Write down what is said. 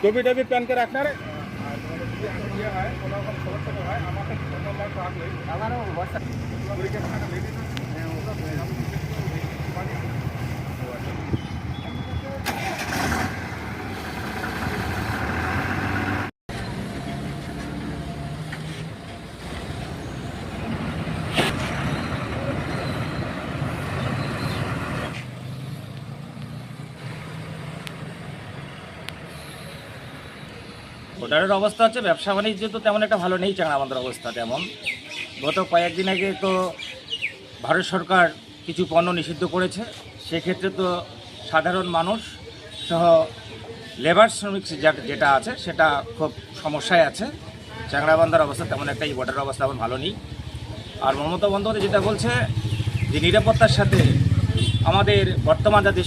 टोपी टोपी पहन के रखना रे। ভোটারের অবস্থা হচ্ছে ব্যবসা বাণিজ্য তো তেমন একটা ভালো নেই চাংড়াবান্ধার অবস্থা তেমন। গত কয়েকদিন আগে তো ভারত সরকার কিছু পণ্য নিষিদ্ধ করেছে, সেক্ষেত্রে তো সাধারণ মানুষ সহ লেবার শ্রমিক যেটা আছে সেটা খুব সমস্যায় আছে। চাংড়াবান্ধার অবস্থা তেমন একটা, এই ভোটারের অবস্থা এখন ভালো নেই। আর মমতা বন্দ্যোপাধ্যায় যেটা বলছে যে নিরাপত্তার সাথে আমাদের বর্তমান যা দেশ